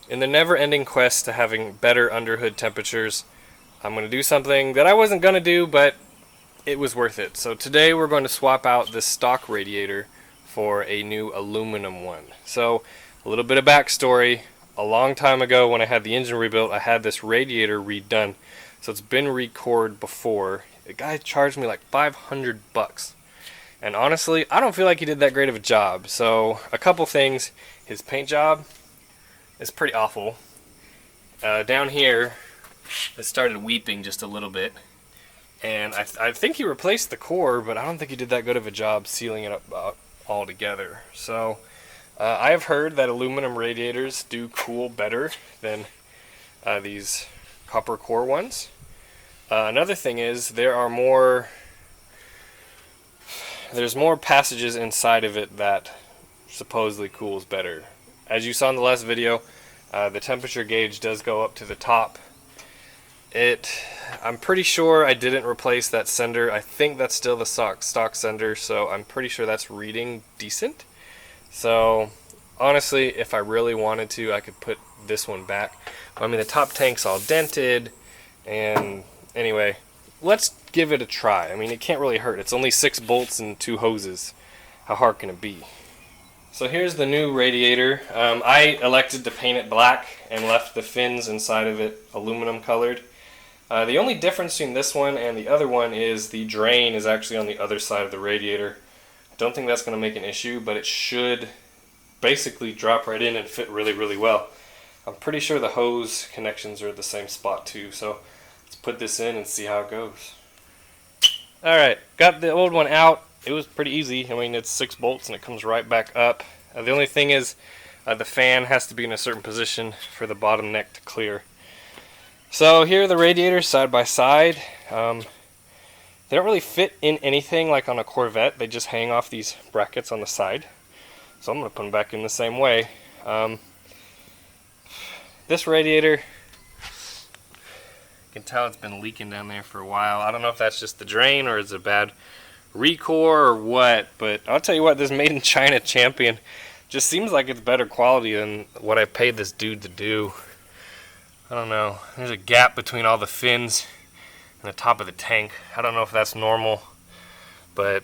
In the never-ending quest to having better underhood temperatures, I'm going to do something that I wasn't going to do, but it was worth it. So today we're going to swap out this stock radiator for a new aluminum one. So a little bit of backstory. A long time ago when I had the engine rebuilt, I had this radiator redone. So it's been recored before. The guy charged me like 500 bucks. And honestly, I don't feel like he did that great of a job. So a couple things. His paint job is pretty awful. Down here, it started weeping just a little bit. And I think he replaced the core, but I don't think he did that good of a job sealing it up altogether. So I have heard that aluminum radiators do cool better than these copper core ones. Another thing is there's more passages inside of it that supposedly cools better. As you saw in the last video, the temperature gauge does go up to the top. I'm pretty sure I didn't replace that sender. I think that's still the stock sender, so I'm pretty sure that's reading decent. So honestly, if I really wanted to, I could put this one back. I mean, the top tank's all dented, and anyway, let's give it a try. I mean, it can't really hurt. It's only 6 bolts and 2 hoses. How hard can it be? So here's the new radiator. I elected to paint it black and left the fins inside of it aluminum colored. The only difference between this one and the other one is the drain is actually on the other side of the radiator. I don't think that's going to make an issue, but it should basically drop right in and fit really, really well. I'm pretty sure the hose connections are at the same spot too, so let's put this in and see how it goes. Alright, got the old one out. It was pretty easy. I mean, it's 6 bolts and it comes right back up. The only thing is the fan has to be in a certain position for the bottom neck to clear. So here are the radiators side by side. They don't really fit in anything like on a Corvette. They just hang off these brackets on the side. So I'm going to put them back in the same way. This radiator, you can tell it's been leaking down there for a while. I don't know if that's just the drain or is it a bad recore or what, but I'll tell you what, this Made in China Champion just seems like it's better quality than what I paid this dude to do. I don't know. There's a gap between all the fins and the top of the tank. I don't know if that's normal, but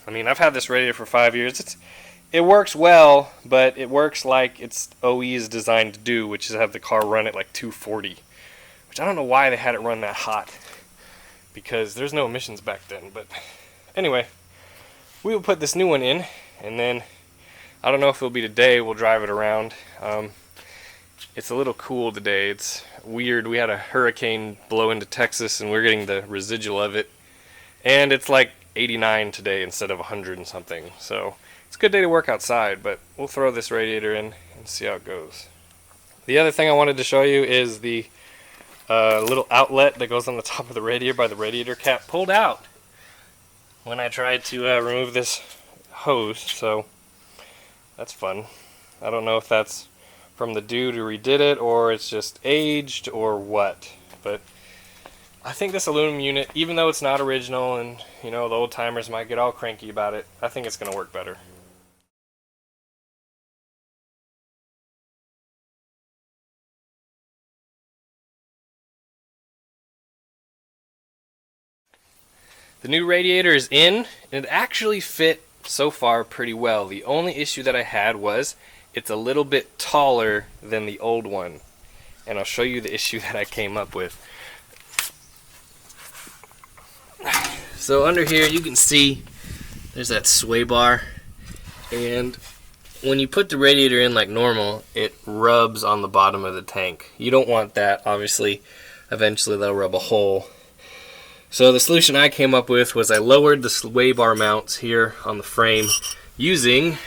I mean, I've had this radiator for 5 years. It works well, but it works like its OE is designed to do, which is have the car run at like 240, which I don't know why they had it run that hot, because there's no emissions back then. But anyway, we will put this new one in, and then I don't know if it'll be today. We'll drive it around. It's a little cool today. It's weird. We had a hurricane blow into Texas, and we're getting the residual of it, and it's like 89 today instead of 100 and something. So it's a good day to work outside, but we'll throw this radiator in and see how it goes. The other thing I wanted to show you is the little outlet that goes on the top of the radiator by the radiator cap pulled out when I tried to remove this hose, so that's fun. I don't know if that's from the dude who redid it or it's just aged or what, but I think this aluminum unit, even though it's not original and you know the old timers might get all cranky about it, I think it's going to work better. The new radiator is in, and it actually fit so far pretty well. The only issue that I had was it's a little bit taller than the old one, and I'll show you the issue that I came up with. So under here you can see there's that sway bar, and when you put the radiator in like normal, it rubs on the bottom of the tank. You don't want that, obviously. Eventually they'll rub a hole. So the solution I came up with was I lowered the sway bar mounts here on the frame using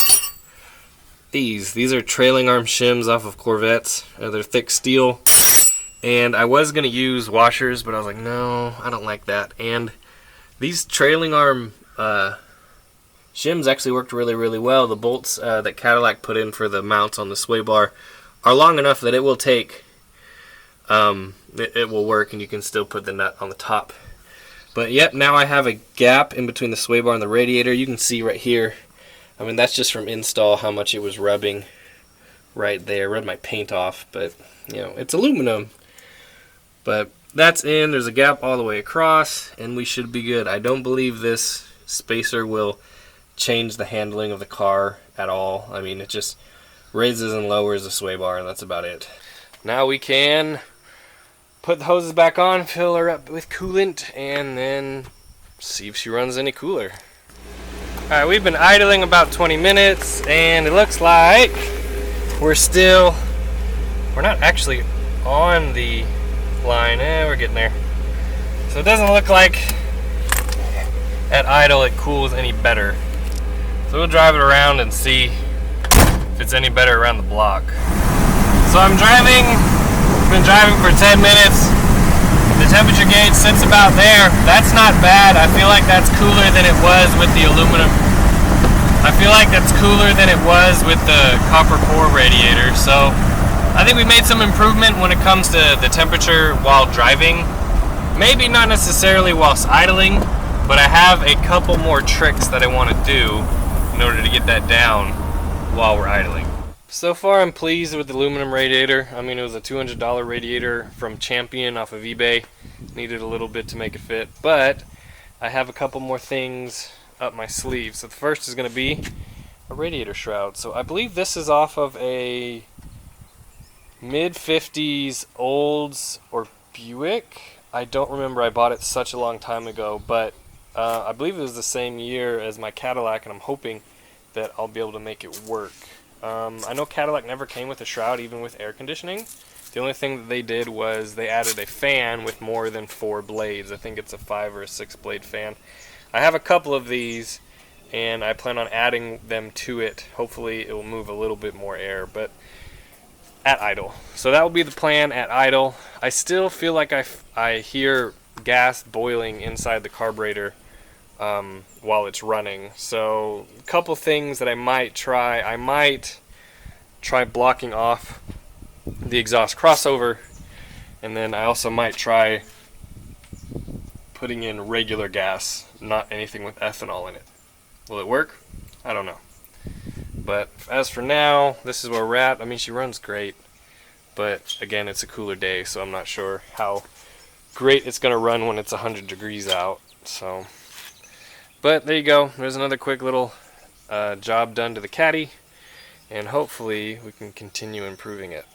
these. These are trailing arm shims off of Corvettes. They're thick steel. And I was going to use washers, but I was like, no, I don't like that. And these trailing arm shims actually worked really, really well. The bolts that Cadillac put in for the mounts on the sway bar are long enough that it will take, it will work, and you can still put the nut on the top. But yep, now I have a gap in between the sway bar and the radiator. You can see right here, I mean, that's just from install how much it was rubbing right there. Rubbed my paint off, but you know, it's aluminum. But that's in. There's a gap all the way across, and we should be good. I don't believe this spacer will change the handling of the car at all. I mean, it just raises and lowers the sway bar, and that's about it. Now we can put the hoses back on, fill her up with coolant, and then see if she runs any cooler. Alright, we've been idling about 20 minutes, and it looks like we're not actually on the line. We're getting there. So it doesn't look like at idle it cools any better. So we'll drive it around and see if it's any better around the block. So I've been driving for 10 minutes. The temperature gauge sits about there. That's not bad. I feel like that's cooler than it was with the aluminum. I feel like that's cooler than it was with the copper core radiator. So I think we made some improvement when it comes to the temperature while driving. Maybe not necessarily whilst idling, but I have a couple more tricks that I want to do in order to get that down while we're idling. So far I'm pleased with the aluminum radiator. I mean, it was a $200 radiator from Champion off of eBay. Needed a little bit to make it fit, but I have a couple more things up my sleeve. So the first is going to be a radiator shroud. So I believe this is off of a mid-50s Olds or Buick. I don't remember, I bought it such a long time ago, but I believe it was the same year as my Cadillac, and I'm hoping that I'll be able to make it work. I know Cadillac never came with a shroud, even with air conditioning. The only thing that they did was they added a fan with more than 4 blades. I think it's a 5 or a 6 blade fan. I have a couple of these, and I plan on adding them to it. Hopefully it will move a little bit more air, but at idle. So that will be the plan at idle. I still feel like I hear gas boiling inside the carburetor while it's running. So a couple things that I might try. I might try blocking off the exhaust crossover, and then I also might try putting in regular gas, not anything with ethanol in it. Will it work? I don't know. But as for now, this is where we're at. I mean, she runs great, but again, it's a cooler day, so I'm not sure how great it's going to run when it's 100 degrees out. So, but there you go. There's another quick little job done to the Caddy, and hopefully we can continue improving it.